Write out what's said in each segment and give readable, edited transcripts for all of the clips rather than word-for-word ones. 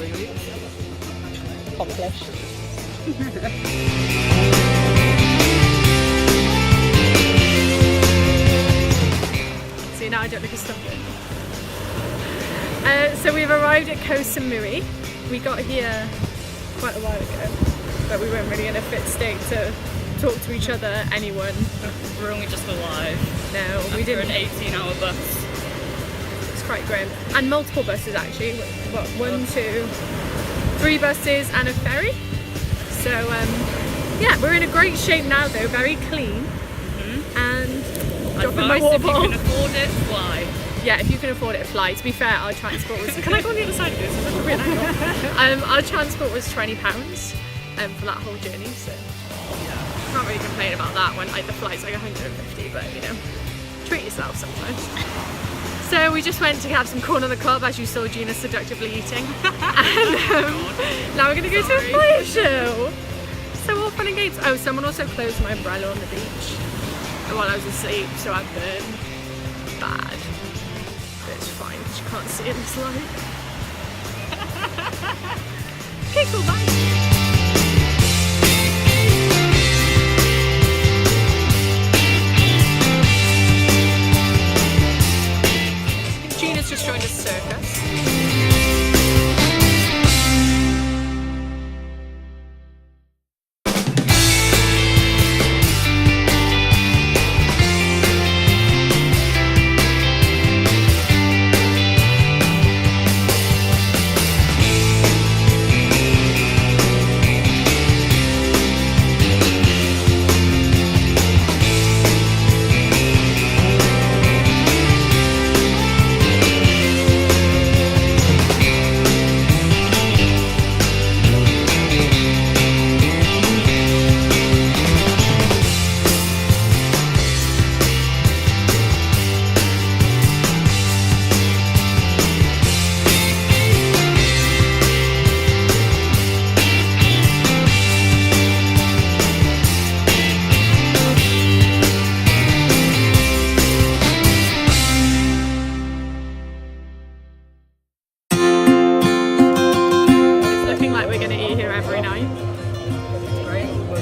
3 weeks. Accomplished. See, now I don't look as sunburned. So we've arrived at Koh Samui. We got here quite a while ago, but we weren't really in a fit state to talk to each other, anyone. We're only just alive. No, we didn't. An 18-hour bus. It's quite grim. And multiple buses actually. What, 1, 2, 3 buses and a ferry. So yeah, we're in a great shape now though, very clean. And dropping my water bottle. If you can afford it, fly. Yeah, if you can afford it, fly. To be fair, our transport was... Can I go on the other side of this? It's a weird angle. Our transport was £20 for that whole journey, so yeah, can't really complain about that when like the flight's like 150, but you know, treat yourself sometimes. So we just went to have some corn on the cob, as you saw Gina seductively eating. And now we're going to go to a fire show. So all fun and games. Oh, someone also closed my umbrella on the beach while I was asleep, so I burned bad. But it's fine because you can't see in this light. Okay, cool, bye. Gina's just joined a circus.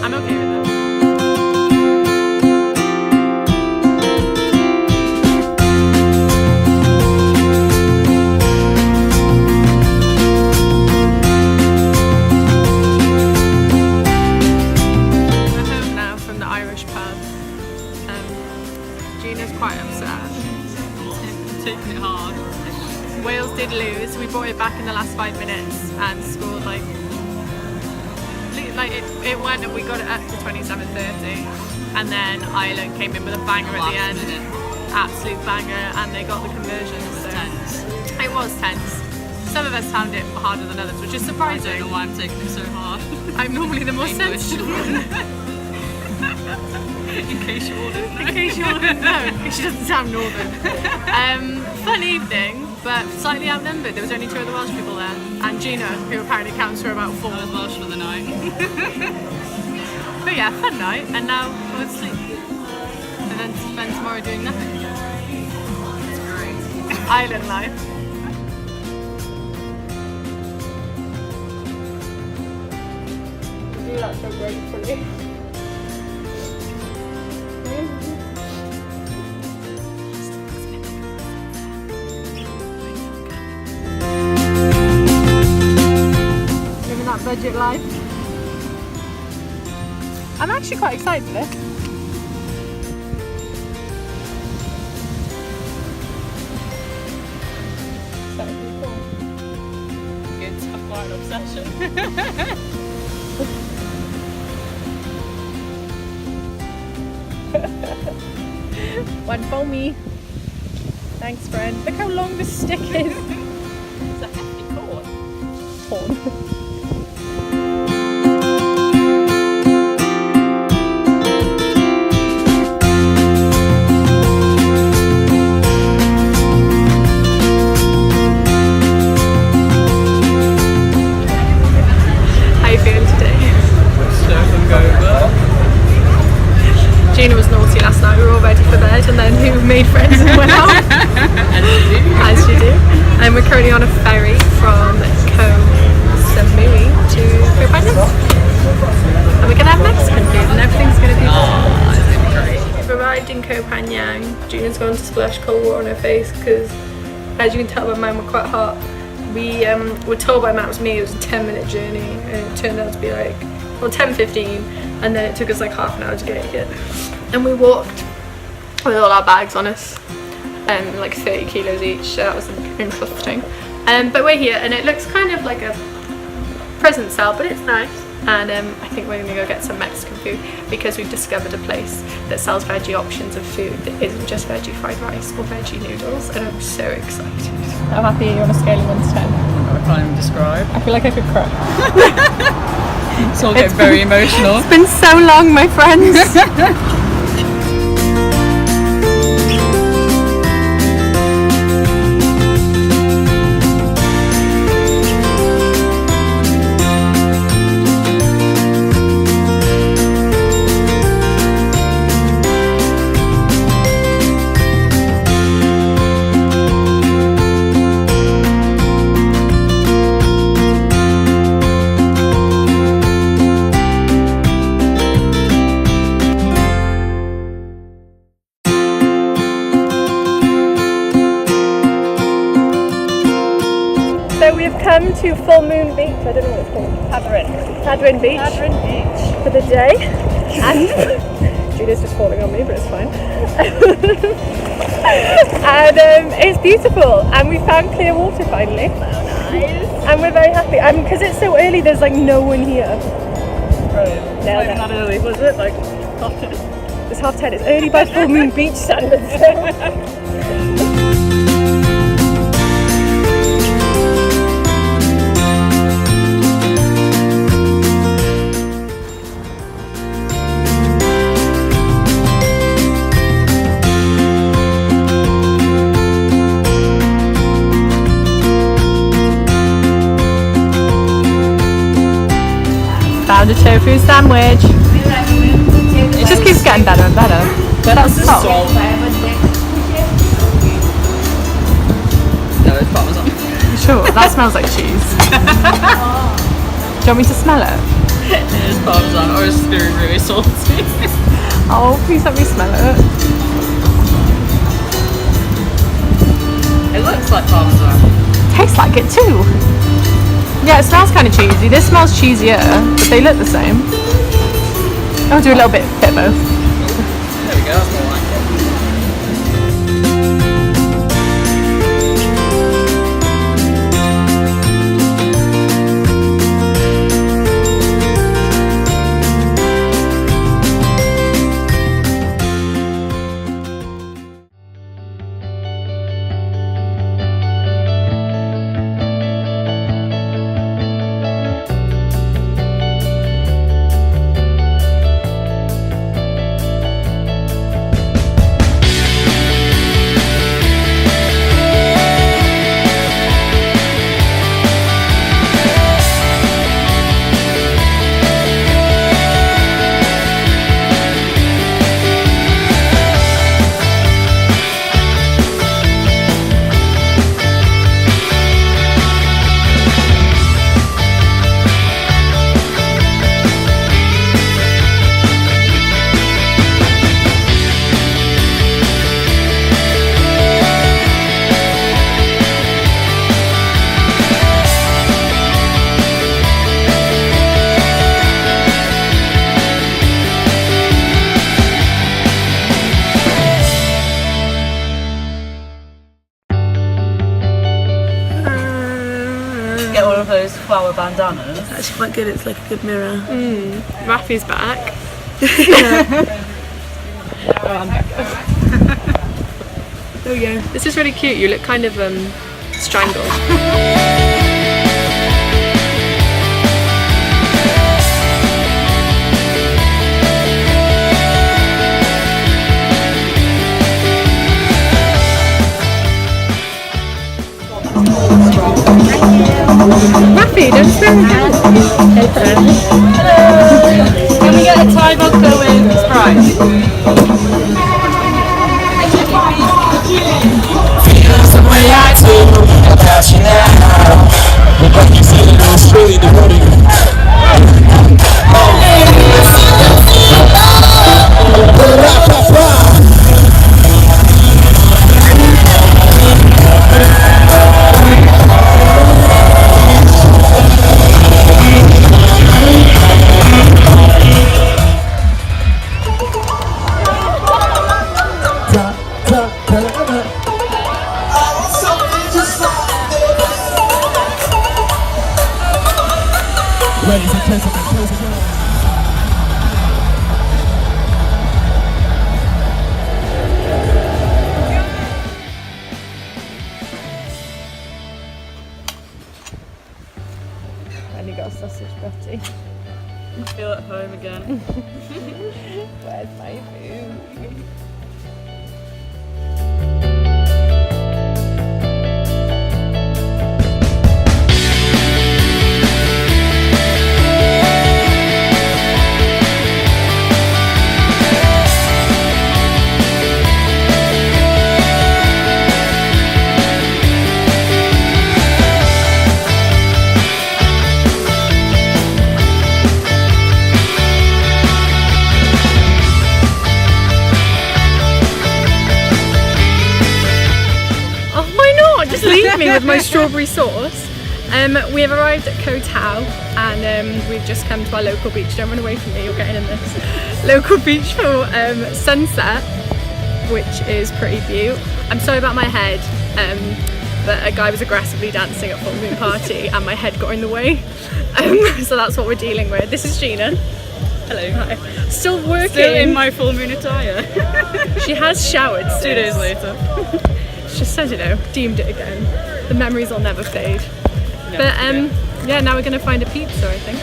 I'm okay with that. We're home now from the Irish pub. Gina's quite upset. I'm taking it hard. Wales did lose. We brought it back in the last 5 minutes and scored like it went and we got it up to 27-30, and then Ireland came in with a banger at the end. Absolute banger, and they got the conversion. So tense. It was tense. Some of us found it harder than others, which is surprising. I don't know why I'm taking it so hard. I'm normally the more sensitive one. In case you all didn't know. In case you all didn't know, because she doesn't sound northern. Fun evening, but slightly outnumbered. There was only 2 other Welsh people there, and Gina, who apparently counts for about 4. I was Welsh for the night. But yeah, fun night, and now we'll sleep. And then spend tomorrow doing nothing. It's great. Island life. You do that so gratefully. Living that budget life. I'm actually quite excited for this. That's pretty cool. It's a fire obsession. One for me. Thanks, friend. Look how long this stick is. It's a hefty cord. Horn. Gina was naughty last night, we were all ready for bed, and then who made friends and went out? As you do. As you do. And we're currently on a ferry from Koh splashed cold water on her face because, as you can tell, my mine were quite hot. We were told by Maps Me it was a 10-minute journey, and it turned out to be like, well, 10-15, and then it took us like half an hour to get here. And we walked with all our bags on us, like 30 kilos each, so that was interesting. But we're here, and it looks kind of like a present cell, but it's nice. And I think we're gonna go get some Mexican food because we've discovered a place that sells veggie options of food that isn't just veggie fried rice or veggie noodles, and I'm so excited. How happy are you on a scale of 1 to 10? I can't even describe. I feel like I could cry. It's all getting very emotional. It's been so long, my friends. So we've come to Full Moon Beach, I don't know what it's called. Tadrin Beach for the day. And Julia's just falling on me, but it's fine. And it's beautiful, and we found clear water finally. So nice. And we're very happy. And because it's so early, there's like no one here. Brilliant. Not even that early, was it? Like 10:30? It's 10:30. It's early by Full Moon Beach standards. Found a tofu sandwich. It just keeps getting better and better. But that's salt. No, it's parmesan. Sure, that smells like cheese. Do you want me to smell it? It is parmesan, or it's really salty. Oh, please let me smell it. It looks like parmesan. Tastes like it too. Yeah, it smells kind of cheesy. This smells cheesier, but they look the same. I'll do a little bit of both. There we go, that's more like it. Those flower bandanas. It's actually quite good, it's like a good mirror. Rafi's back. There we go. This is really cute. You look kind of strangled. Rafi, don't spend Hello! Can we get a Thai vodka with Sprite? And you got a sausage patty. I feel at home again. Where's my food? Just leave me with my strawberry sauce. We have arrived at Koh Tao and we've just come to our local beach. Don't run away from me, you're getting in this. Local beach for sunset, which is pretty beautiful. I'm sorry about my head, but a guy was aggressively dancing at Phangan party and my head got in the way. So that's what we're dealing with. This is Gina. Hello. Hi. Still working. Still in my full moon attire. She has showered. 2 days later. Just said, you know, deemed it again. The memories will never fade. No, But yeah, now we're gonna find a pizza, I think.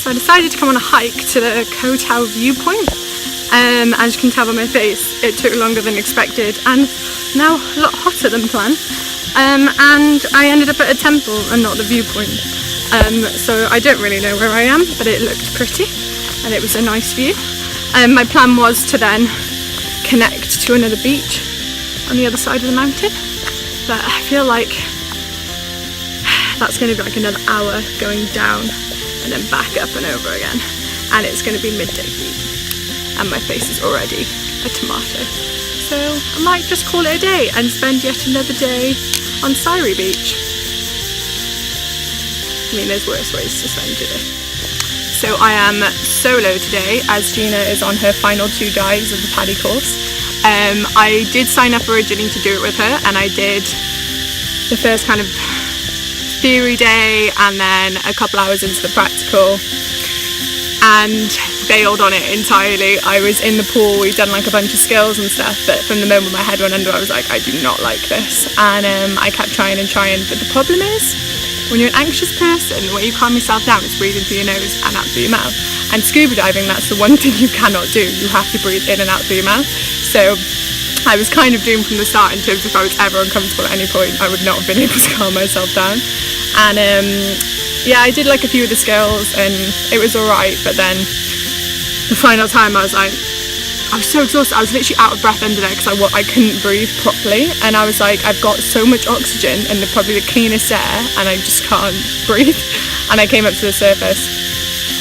So I decided to come on a hike to the Koh Tao viewpoint. As you can tell by my face, it took longer than expected and now a lot hotter than planned. And I ended up at a temple and not the viewpoint. So I don't really know where I am, but it looked pretty and it was a nice view. My plan was to then connect to another beach on the other side of the mountain, but I feel like that's going to be like another hour going down and then back up and over again, and it's going to be midday heat and my face is already a tomato, so I might just call it a day and spend yet another day on Samui beach. I mean, there's worse ways to spend your day. So I am solo today as Gina is on her final 2 dives of the paddy course. I did sign up originally to do it with her, and I did the first kind of theory day and then a couple hours into the practical and bailed on it entirely. I was in the pool, we'd done like a bunch of skills and stuff, but from the moment my head went under I was like, I do not like this, and I kept trying and trying. But the problem is, when you're an anxious person, when you calm yourself down, it's breathing through your nose and out through your mouth. And scuba diving, that's the one thing you cannot do. You have to breathe in and out through your mouth. So I was kind of doomed from the start in terms of if I was ever uncomfortable at any point, I would not have been able to calm myself down. And yeah, I did like a few of the skills and it was alright, but then the final time I was so exhausted. I was literally out of breath under there because I couldn't breathe properly, and I was like, I've got so much oxygen and probably the cleanest air and I just can't breathe. And I came up to the surface,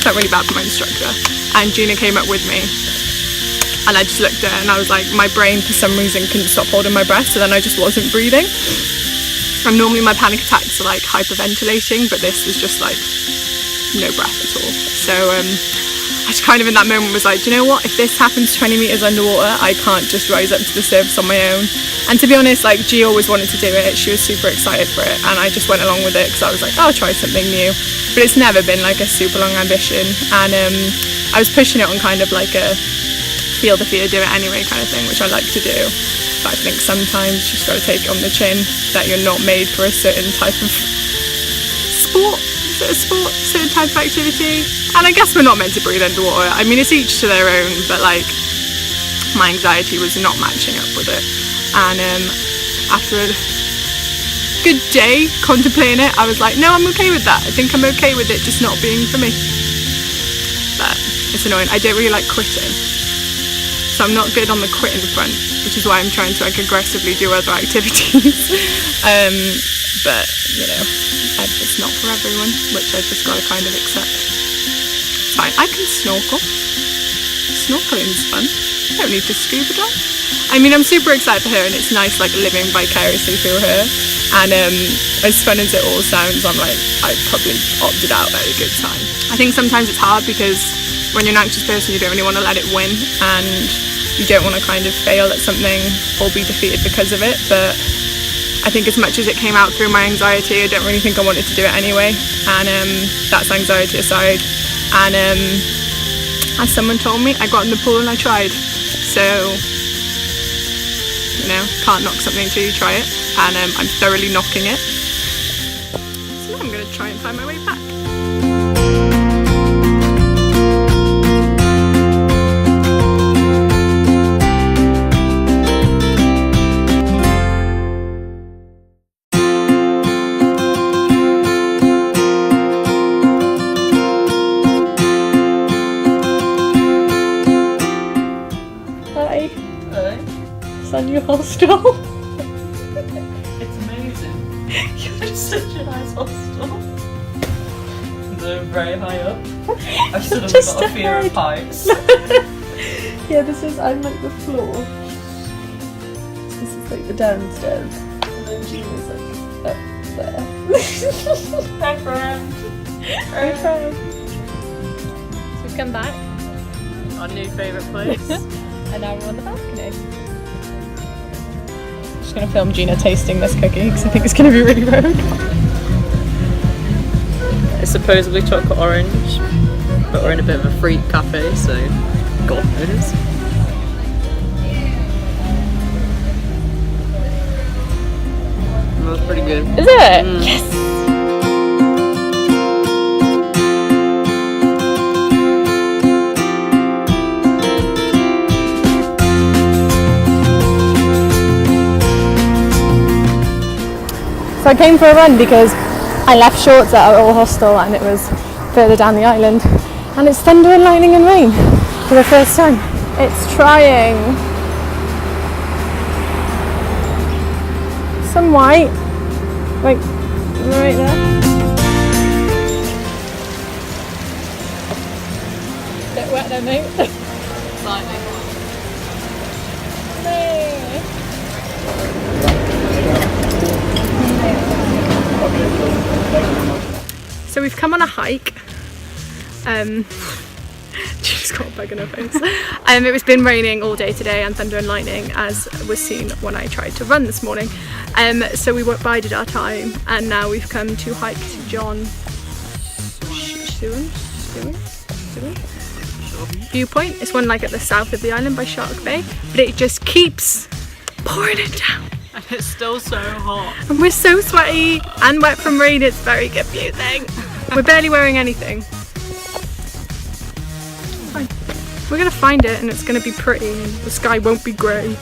felt really bad for my instructor, and Gina came up with me and I just looked at her and I was like, my brain for some reason couldn't stop holding my breath, so then I just wasn't breathing. And normally my panic attacks are like hyperventilating, but this was just like no breath at all. So I just kind of in that moment was like, do you know what, if this happens 20 meters underwater, I can't just rise up to the surface on my own. And to be honest, like, G always wanted to do it, she was super excited for it, and I just went along with it because I was like, I'll try something new. But it's never been like a super long ambition, and I was pushing it on kind of like a feel the fear, do it anyway kind of thing, which I like to do. But I think sometimes you just got to take it on the chin that you're not made for a certain type of certain type of activity. And I guess we're not meant to breathe underwater. I mean, it's each to their own, but like, my anxiety was not matching up with it. And after good day contemplating it, I was like, no, I'm okay with that. I think I'm okay with it just not being for me. But it's annoying. I don't really like quitting. So I'm not good on the quitting front, which is why I'm trying to like aggressively do other activities. But you know, it's not for everyone, which I've just got to kind of accept. It's fine. I can snorkel. Snorkeling's fun. I don't need to scuba dive. I mean, I'm super excited for her, and it's nice like living vicariously through her. And as fun as it all sounds, I'm like, I probably opted out at a good time. I think sometimes it's hard because when you're an anxious person, you don't really want to let it win, and you don't want to kind of fail at something or be defeated because of it. But I think as much as it came out through my anxiety, I don't really think I wanted to do it anyway. And that's anxiety aside. And as someone told me, I got in the pool and I tried. So, you know, can't knock something until you try it. And I'm thoroughly knocking it. So now I'm going to try and find my way back. Your hostel. It's amazing. You're such a nice hostel. They're very high up. I've suddenly got a fear of heights. Yeah, I'm like the floor. This is like the downstairs. And then Gina's like up there. Hi friend. Hi friend. So we've come back. Our new favourite place. And now we're on the balcony. I'm just going to film Gina tasting this cookie because I think it's going to be really rogue. It's supposedly chocolate orange, but we're in a bit of a freak cafe, so God knows. That's pretty good. Is it? Yes! So I came for a run because I left shorts at our old hostel and it was further down the island, and it's thunder and lightning and rain for the first time. It's trying. Some white, like right there. Bit wet there, mate. Slightly. So we've come on a hike. She's got a bug in her face. It's been raining all day today and thunder and lightning, as was seen when I tried to run this morning. So we bided our time, and now we've come to hike to John Suin viewpoint. It's one like at the south of the island by Shark Bay, but it just keeps pouring it down. And it's still so hot. And we're so sweaty and wet from rain, it's very confusing. We're barely wearing anything. Fine. We're gonna find it and it's gonna be pretty and the sky won't be grey.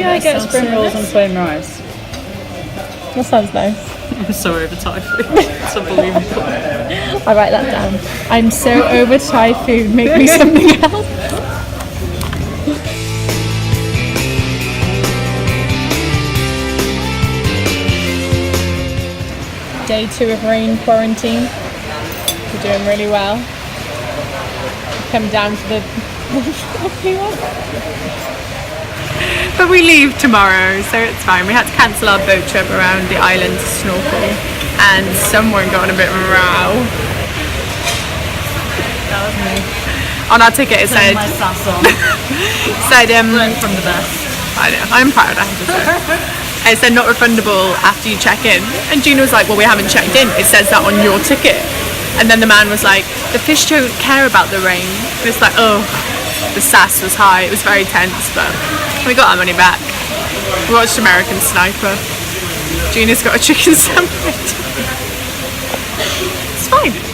Maybe I get spring rolls and plain rice. That sounds nice. I'm so over Thai food. It's unbelievable. I'll write that down. I'm so over Thai food, make me something else. Day 2 of rain quarantine. We're doing really well. Come down to the But we leave tomorrow, so it's fine. We had to cancel our boat trip around the island to snorkel, and someone got in a bit of a row. That was me. On our ticket it said, My sass on. Learn from the best. I know, I'm proud, I have to say. It said not refundable after you check in, and Gina was like, well, we haven't checked in, it says that on your ticket. And then the man was like, the fish don't care about the rain. And it's like, oh, the sass was high, it was very tense, but we got our money back. We watched American Sniper. Gina's got a chicken sandwich. It's fine.